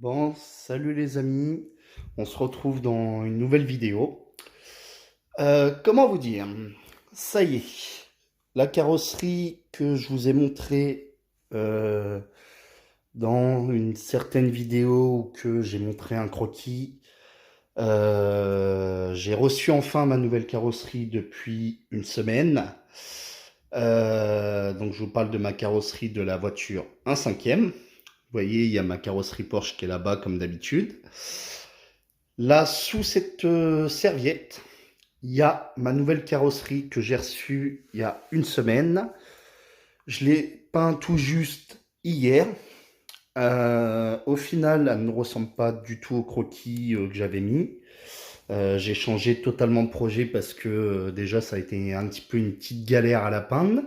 Bon, salut les amis, on se retrouve dans une nouvelle vidéo. Comment vous dire? Ça y est, la carrosserie que je vous ai montrée euh, dans une certaine vidéo où que j'ai montré un croquis, j'ai reçu enfin ma nouvelle carrosserie depuis une semaine. Donc je vous parle de ma carrosserie de la voiture 1/5. Vous voyez, il y a ma carrosserie Porsche qui est là-bas comme d'habitude. Là, sous cette serviette, il y a ma nouvelle carrosserie que j'ai reçue il y a une semaine. Je l'ai peint tout juste hier. Au final, elle ne ressemble pas du tout au croquis que j'avais mis. J'ai changé totalement de projet parce que déjà ça a été un petit peu une petite galère à la peindre.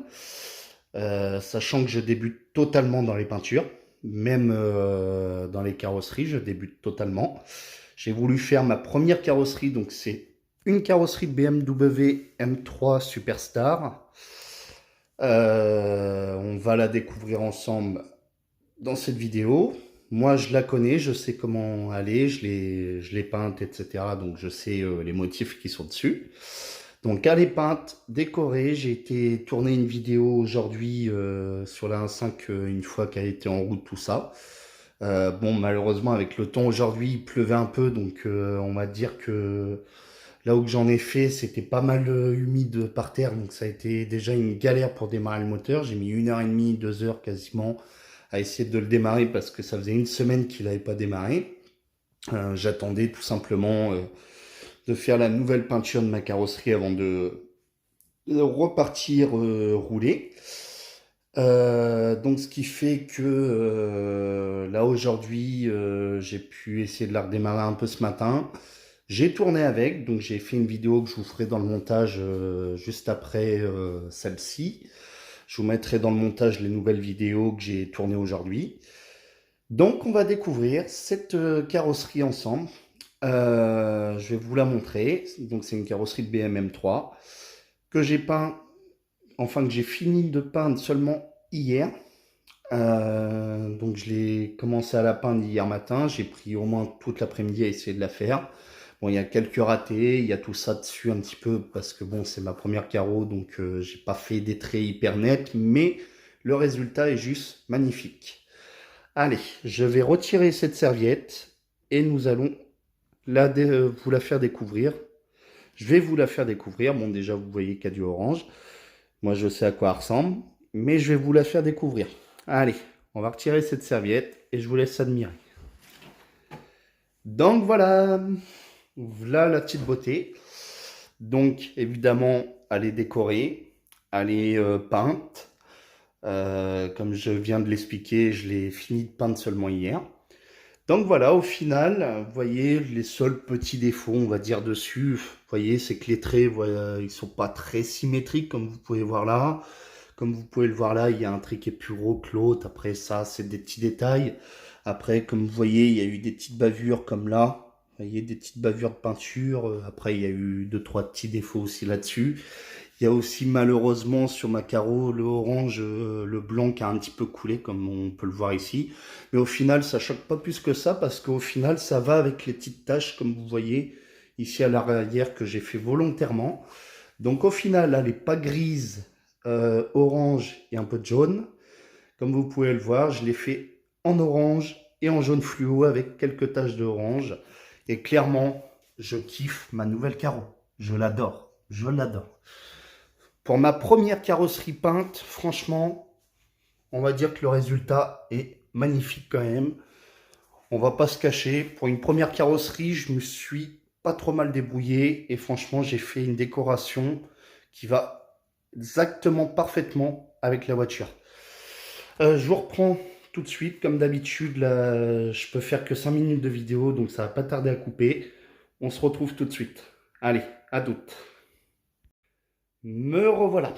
Sachant que je débute totalement dans les peintures, même dans les carrosseries, je débute totalement. J'ai voulu faire ma première carrosserie, donc c'est une carrosserie de BMW M3 Superstar. On va la découvrir ensemble dans cette vidéo. Moi, je la connais, je sais comment elle est, je l'ai peinte, etc. Donc, je sais les motifs qui sont dessus. Donc, elle est peinte, décorée. J'ai été tourner une vidéo aujourd'hui sur la 1.5 une fois qu'elle était en route, tout ça. Bon, malheureusement, avec le temps aujourd'hui, il pleuvait un peu, donc on va dire que là où j'en ai fait, c'était pas mal humide par terre, donc ça a été déjà une galère pour démarrer le moteur. J'ai mis 1h30, 2 heures quasiment à essayer de le démarrer parce que ça faisait une semaine qu'il n'avait pas démarré. J'attendais tout simplement de faire la nouvelle peinture de ma carrosserie avant de repartir rouler. Donc ce qui fait que là aujourd'hui j'ai pu essayer de la redémarrer un peu ce matin. J'ai tourné avec, donc j'ai fait une vidéo que je vous ferai dans le montage juste après celle-ci. Je vous mettrai dans le montage les nouvelles vidéos que j'ai tournées aujourd'hui. Donc on va découvrir cette carrosserie ensemble. Je vais vous la montrer. Donc c'est une carrosserie de BMW M3 que j'ai peint, enfin que j'ai fini de peindre seulement hier. Donc je l'ai commencé à la peindre hier matin. J'ai pris au moins toute l'après-midi à essayer de la faire. Bon, il y a quelques ratés, il y a tout ça dessus un petit peu parce que bon, c'est ma première carreau, donc j'ai pas fait des traits hyper nets, mais le résultat est juste magnifique. Allez, je vais retirer cette serviette et nous allons vous la faire découvrir. Je vais vous la faire découvrir. Bon, déjà, vous voyez qu'il y a du orange. Moi, je sais à quoi elle ressemble, mais je vais vous la faire découvrir. Allez, on va retirer cette serviette et je vous laisse admirer. Donc voilà, voilà la petite beauté. Donc évidemment, elle est décorée, elle est peinte. Comme je viens de l'expliquer, je l'ai fini de peindre seulement hier. Donc voilà, au final, vous voyez les seuls petits défauts, on va dire dessus. Vous voyez, c'est que les traits, voilà, ils sont pas très symétriques comme vous pouvez voir là. Comme vous pouvez le voir là, il y a un trait qui est plus gros que l'autre. Après ça, c'est des petits détails. Après, comme vous voyez, il y a eu des petites bavures comme là. Vous voyez, des petites bavures de peinture. Après, il y a eu deux, trois petits défauts aussi là-dessus. Il y a aussi malheureusement sur ma carreau le orange, le blanc qui a un petit peu coulé comme on peut le voir ici. Mais au final, ça choque pas plus que ça parce qu'au final, ça va avec les petites taches comme vous voyez ici à l'arrière que j'ai fait volontairement. Donc au final, elle n'est pas grise, orange et un peu de jaune. Comme vous pouvez le voir, je l'ai fait en orange et en jaune fluo avec quelques taches d'orange. Et clairement, je kiffe ma nouvelle carreau. Je l'adore. Je l'adore. Pour ma première carrosserie peinte, franchement, on va dire que le résultat est magnifique quand même. On va pas se cacher. Pour une première carrosserie, je me suis pas trop mal débrouillé. Et franchement, j'ai fait une décoration qui va exactement parfaitement avec la voiture. Je vous reprends tout de suite. Comme d'habitude, là, je peux faire que 5 minutes de vidéo, donc ça va pas tarder à couper. On se retrouve tout de suite. Allez, à toutes. Me revoilà.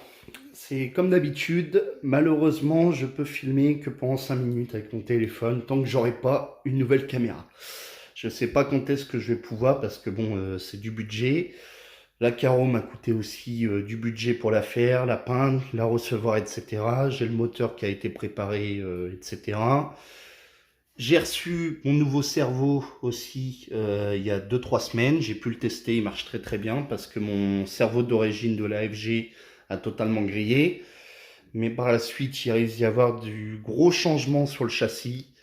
C'est comme d'habitude, malheureusement, je peux filmer que pendant 5 minutes avec mon téléphone tant que j'aurai pas une nouvelle caméra. Je sais pas quand est-ce que je vais pouvoir parce que bon, c'est du budget. La carreau m'a coûté aussi du budget pour la faire, la peindre, la recevoir, etc. J'ai le moteur qui a été préparé, etc. J'ai reçu mon nouveau cerveau aussi il y a 2-3 semaines. J'ai pu le tester, il marche très très bien parce que mon cerveau d'origine de la FG a totalement grillé. Mais par la suite, il risque d'y avoir du gros changement sur le châssis.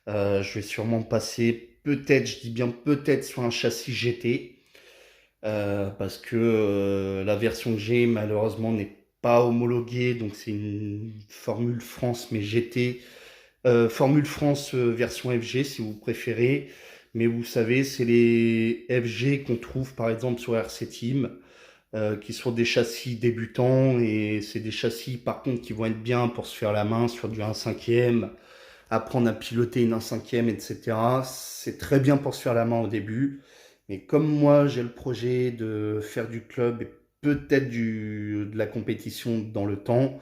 Je vais sûrement passer, peut-être, je dis bien peut-être, sur un châssis GT. Parce que la version que j'ai, malheureusement, n'est pas homologuée. Donc c'est une Formule France, mais GT. Formule France version FG si vous préférez. Mais vous savez, c'est les FG qu'on trouve par exemple sur RC Team, qui sont des châssis débutants. Et c'est des châssis par contre qui vont être bien pour se faire la main sur du 1/5e, apprendre à piloter une 1/5e, etc. C'est très bien pour se faire la main au début. Mais comme moi, j'ai le projet de faire du club et peut-être de la compétition dans le temps,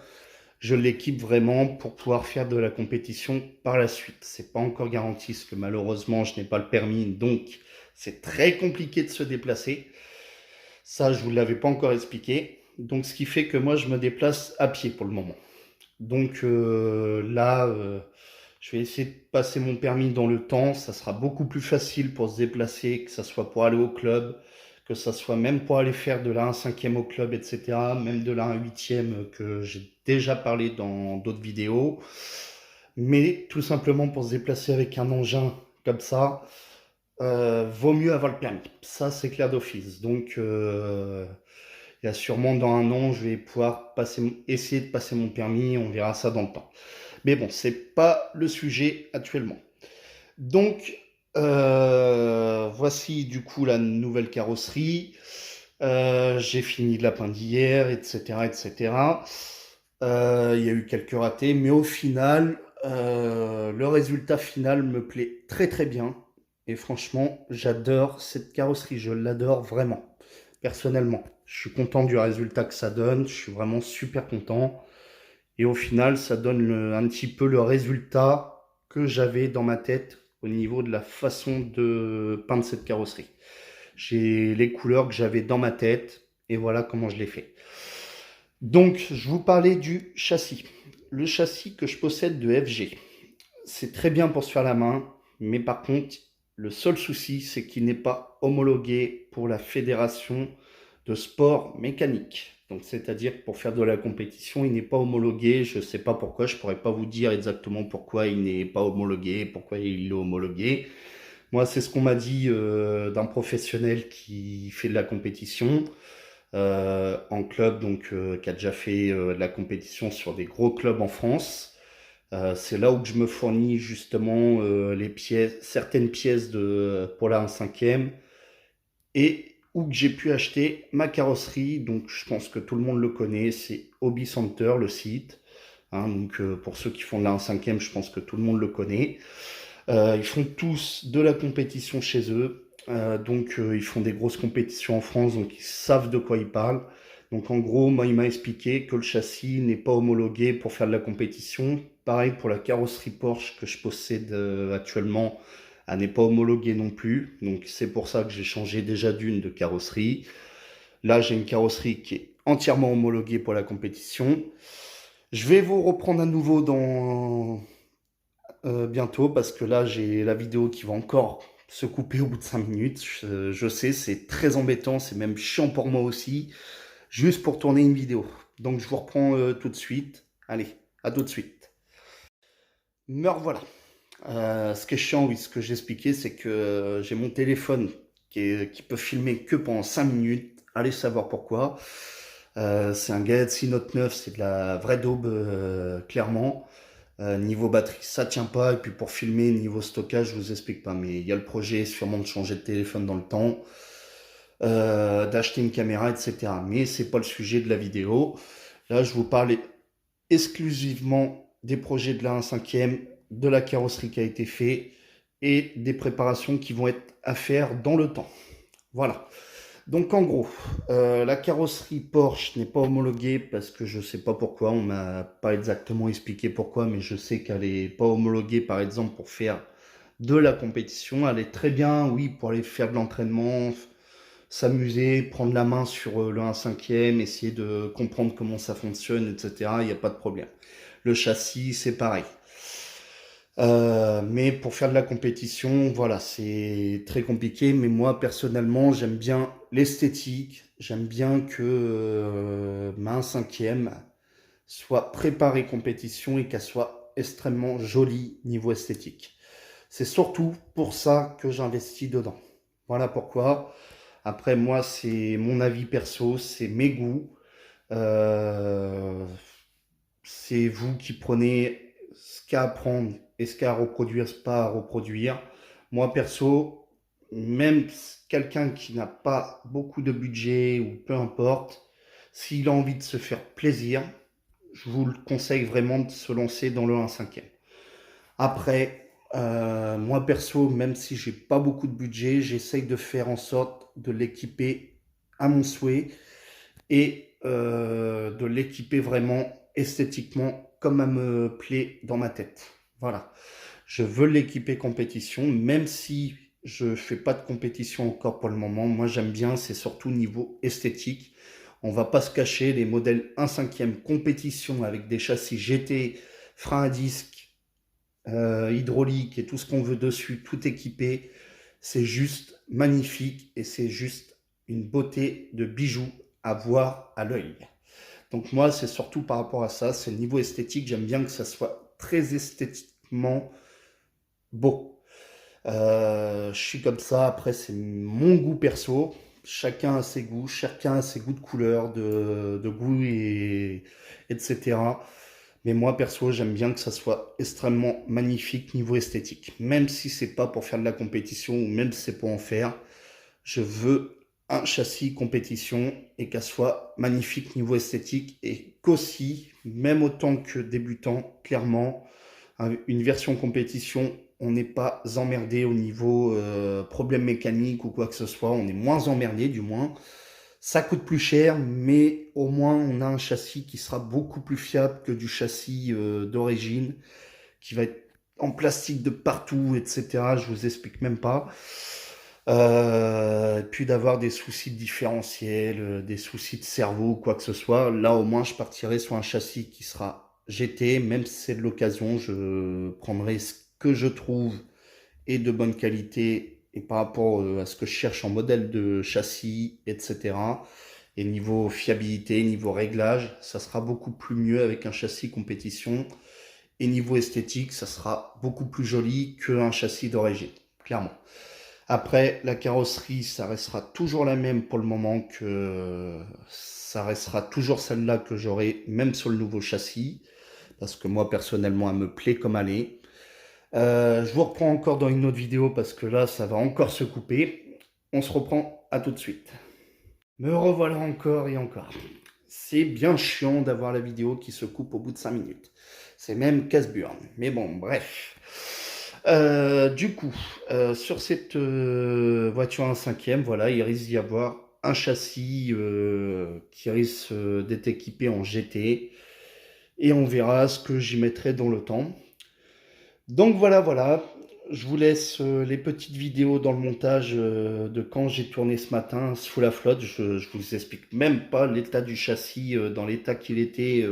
je l'équipe vraiment pour pouvoir faire de la compétition par la suite. C'est pas encore garanti parce que malheureusement, je n'ai pas le permis, donc c'est très compliqué de se déplacer. Ça, je vous l'avais pas encore expliqué. Donc, ce qui fait que moi, je me déplace à pied pour le moment. Donc là, je vais essayer de passer mon permis dans le temps. Ça sera beaucoup plus facile pour se déplacer, que ça soit pour aller au club, que ça soit même pour aller faire de la 1/5e au club, etc. Même de la 1/8e que j'ai déjà parlé dans d'autres vidéos. Mais tout simplement pour se déplacer avec un engin comme ça, vaut mieux avoir le permis. Ça, c'est clair d'office. Donc, il y a sûrement dans un an, je vais pouvoir essayer de passer mon permis. On verra ça dans le temps. Mais bon, c'est pas le sujet actuellement. Donc, voici du coup la nouvelle carrosserie. J'ai fini de la peindre hier, etc., etc. Il y a eu quelques ratés, mais au final, le résultat final me plaît très très bien. Et franchement, j'adore cette carrosserie, je l'adore vraiment, personnellement. Je suis content du résultat que ça donne, je suis vraiment super content. Et au final, ça donne un petit peu le résultat que j'avais dans ma tête au niveau de la façon de peindre cette carrosserie. J'ai les couleurs que j'avais dans ma tête et voilà comment je l'ai fait. Donc, je vous parlais du châssis. Le châssis que je possède de FG, c'est très bien pour se faire la main, mais par contre, le seul souci, c'est qu'il n'est pas homologué pour la fédération de sport mécanique. Donc, c'est-à-dire pour faire de la compétition, il n'est pas homologué. Je ne sais pas pourquoi, je ne pourrais pas vous dire exactement pourquoi il n'est pas homologué, pourquoi il est homologué. Moi, c'est ce qu'on m'a dit d'un professionnel qui fait de la compétition en club, donc qui a déjà fait de la compétition sur des gros clubs en France. C'est là où je me fournis justement les pièces, certaines pièces pour la 1/5e et où j'ai pu acheter ma carrosserie. Donc je pense que tout le monde le connaît, c'est Hobby Center, le site. Hein, donc pour ceux qui font de la 1/5e, je pense que tout le monde le connaît. Ils font tous de la compétition chez eux. Donc ils font des grosses compétitions en France, donc ils savent de quoi ils parlent. Donc en gros, moi il m'a expliqué que le châssis n'est pas homologué pour faire de la compétition. Pareil pour la carrosserie Porsche que je possède actuellement, elle n'est pas homologuée non plus. Donc c'est pour ça que j'ai changé déjà d'une de carrosserie. Là j'ai une carrosserie qui est entièrement homologuée pour la compétition. Je vais vous reprendre à nouveau dans bientôt parce que là j'ai la vidéo qui va encore se couper au bout de 5 minutes. Je sais, c'est très embêtant, c'est même chiant pour moi aussi, juste pour tourner une vidéo. Donc je vous reprends tout de suite. Allez, à tout de suite. Me revoilà. Ce qui est chiant, oui, ce que j'expliquais, c'est que j'ai mon téléphone qui peut filmer que pendant 5 minutes. Allez savoir pourquoi. C'est un Galaxy Note 9, c'est de la vraie daube, clairement. Niveau batterie, ça tient pas. Et puis pour filmer, niveau stockage, je vous explique pas. Mais il y a le projet sûrement de changer de téléphone dans le temps, d'acheter une caméra, etc. Mais c'est pas le sujet de la vidéo. Là, je vous parle exclusivement des projets de la 1/5e, de la carrosserie qui a été fait et des préparations qui vont être à faire dans le temps. Voilà. Donc en gros, la carrosserie Porsche n'est pas homologuée parce que je sais pas pourquoi, on m'a pas exactement expliqué pourquoi, mais je sais qu'elle est pas homologuée par exemple pour faire de la compétition. Elle est très bien, oui, pour aller faire de l'entraînement, s'amuser, prendre la main sur le 1/5e, essayer de comprendre comment ça fonctionne, etc. Il n'y a pas de problème. Le châssis, c'est pareil. Mais pour faire de la compétition, voilà, c'est très compliqué. Mais moi, personnellement, j'aime bien l'esthétique. J'aime bien que ma 5e soit préparée compétition et qu'elle soit extrêmement jolie niveau esthétique. C'est surtout pour ça que j'investis dedans. Voilà pourquoi. Après, moi, c'est mon avis perso, c'est mes goûts. Euh, c'est vous qui prenez ce qu'il y a à prendre et ce qu'il y a à reproduire, ce pas à reproduire. Moi, perso, même quelqu'un qui n'a pas beaucoup de budget ou peu importe, s'il a envie de se faire plaisir, je vous le conseille vraiment de se lancer dans le 1/5. Après, moi perso, même si j'ai pas beaucoup de budget, j'essaye de faire en sorte de l'équiper à mon souhait et de l'équiper vraiment esthétiquement comme elle me plaît dans ma tête. Voilà. Je veux l'équiper compétition, même si je fais pas de compétition encore pour le moment. Moi, j'aime bien, c'est surtout niveau esthétique. On va pas se cacher, les modèles 1/5 compétition avec des châssis GT, frein à disque, hydraulique et tout ce qu'on veut dessus, tout équipé, c'est juste magnifique et c'est juste une beauté de bijoux à voir à l'œil. Donc moi, c'est surtout par rapport à ça, c'est le niveau esthétique, j'aime bien que ça soit très esthétiquement beau. Je suis comme ça, après c'est mon goût perso, chacun a ses goûts, chacun a ses goûts de couleur, de goût et etc. Mais moi perso, j'aime bien que ça soit extrêmement magnifique niveau esthétique. Même si c'est pas pour faire de la compétition ou même si c'est pour en faire, je veux un châssis compétition et qu'elle soit magnifique niveau esthétique et qu'aussi, même autant que débutant, clairement, une version compétition, on n'est pas emmerdé au niveau problème mécanique ou quoi que ce soit, on est moins emmerdé du moins. Ça coûte plus cher, mais au moins on a un châssis qui sera beaucoup plus fiable que du châssis d'origine, qui va être en plastique de partout, etc. Je vous explique même pas. Puis d'avoir des soucis de différentiel, des soucis de cerveau, quoi que ce soit. Là, au moins, je partirai sur un châssis qui sera GT, même si c'est de l'occasion, je prendrai ce que je trouve et de bonne qualité et par rapport à ce que je cherche en modèle de châssis, etc. Et niveau fiabilité, niveau réglage, ça sera beaucoup plus mieux avec un châssis compétition. Et niveau esthétique, ça sera beaucoup plus joli qu'un châssis d'origine, clairement. Après, la carrosserie, ça restera toujours la même pour le moment, que ça restera toujours celle-là que j'aurai même sur le nouveau châssis, parce que moi personnellement, elle me plaît comme elle est. Je vous reprends encore dans une autre vidéo parce que là, ça va encore se couper. On se reprend à tout de suite. Me revoilà encore et encore. C'est bien chiant d'avoir la vidéo qui se coupe au bout de 5 minutes. C'est même casse-burne. Mais bon, bref. Du coup, sur cette voiture 1/5, voilà, il risque d'y avoir un châssis qui risque d'être équipé en GT. Et on verra ce que j'y mettrai dans le temps. Donc voilà, voilà. Je vous laisse les petites vidéos dans le montage de quand j'ai tourné ce matin sous la flotte. Je vous explique même pas l'état du châssis dans l'état qu'il était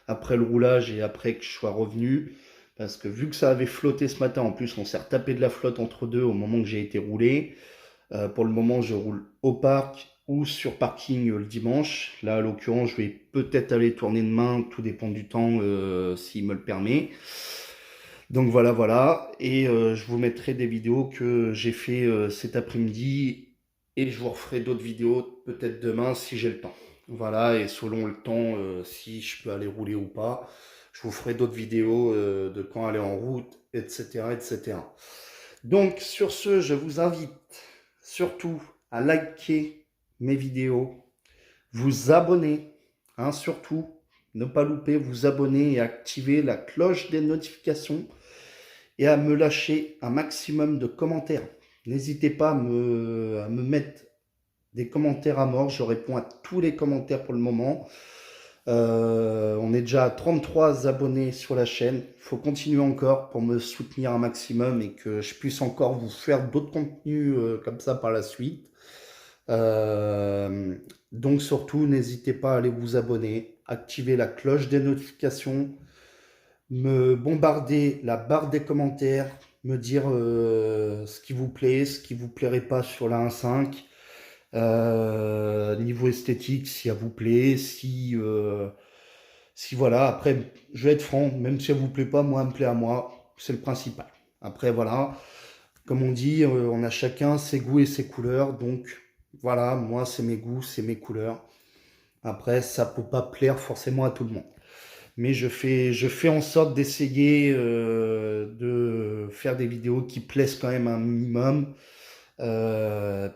après le roulage et après que je sois revenu. Parce que vu que ça avait flotté ce matin, en plus on s'est retapé de la flotte entre deux au moment que j'ai été roulé. Pour le moment, je roule au parc ou sur parking le dimanche. Là, à l'occurrence, je vais peut-être aller tourner demain, tout dépend du temps s'il me le permet. Donc voilà, voilà. Et je vous mettrai des vidéos que j'ai fait cet après-midi et je vous referai d'autres vidéos peut-être demain si j'ai le temps. Voilà, et selon le temps, si je peux aller rouler ou pas, je vous ferai d'autres vidéos de quand aller en route, etc., etc. Donc sur ce, je vous invite surtout à liker mes vidéos, vous abonner, hein, surtout, ne pas louper, vous abonner et activer la cloche des notifications et à me lâcher un maximum de commentaires. N'hésitez pas à me mettre des commentaires à mort, je réponds à tous les commentaires pour le moment. On est déjà à 33 abonnés sur la chaîne. Il faut continuer encore pour me soutenir un maximum et que je puisse encore vous faire d'autres contenus comme ça par la suite. Donc surtout, n'hésitez pas à aller vous abonner, activer la cloche des notifications me bombarder la barre des commentaires, me dire ce qui vous plaît, ce qui vous plairait pas sur la 1.5, niveau esthétique, si elle vous plaît, si voilà, après, je vais être franc, même si elle vous plaît pas, moi, elle me plaît à moi, c'est le principal. Après, voilà, comme on dit, on a chacun ses goûts et ses couleurs, donc voilà, moi, c'est mes goûts, c'est mes couleurs. Après, ça peut pas plaire forcément à tout le monde. Mais je fais en sorte d'essayer de faire des vidéos qui plaisent quand même un minimum,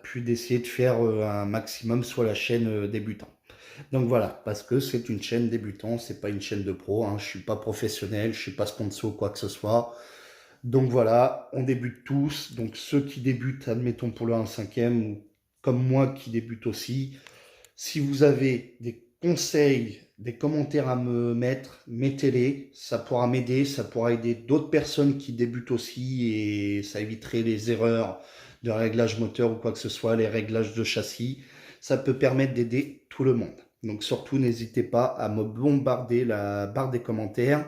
puis d'essayer de faire un maximum sur la chaîne débutant. Donc voilà, parce que c'est une chaîne débutant, c'est pas une chaîne de pro, hein, je suis pas professionnel, je suis pas sponsor ou quoi que ce soit. Donc voilà, on débute tous, donc ceux qui débutent, admettons pour le 1/5, ou comme moi qui débute aussi, si vous avez des conseils, des commentaires à me mettre, mettez-les, ça pourra m'aider, ça pourra aider d'autres personnes qui débutent aussi et ça éviterait les erreurs de réglage moteur ou quoi que ce soit, les réglages de châssis. Ça peut permettre d'aider tout le monde. Donc surtout, n'hésitez pas à me bombarder la barre des commentaires.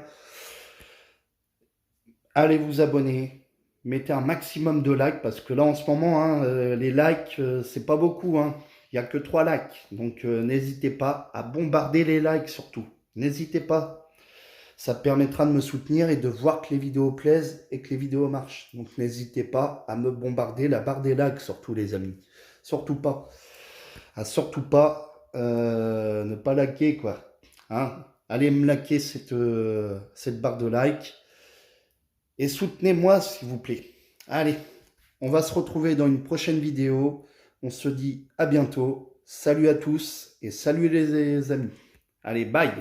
Allez vous abonner, mettez un maximum de likes parce que là en ce moment, hein, les likes, c'est pas beaucoup, hein. Il n'y a que 3 likes. Donc n'hésitez pas à bombarder les likes surtout. N'hésitez pas. Ça permettra de me soutenir et de voir que les vidéos plaisent et que les vidéos marchent. Donc n'hésitez pas à me bombarder la barre des likes surtout les amis. Surtout pas. Surtout pas ne pas liker quoi. Hein, allez me liker cette barre de like. Et soutenez-moi s'il vous plaît. Allez, on va se retrouver dans une prochaine vidéo. On se dit à bientôt. Salut à tous et salut les amis. Allez, bye.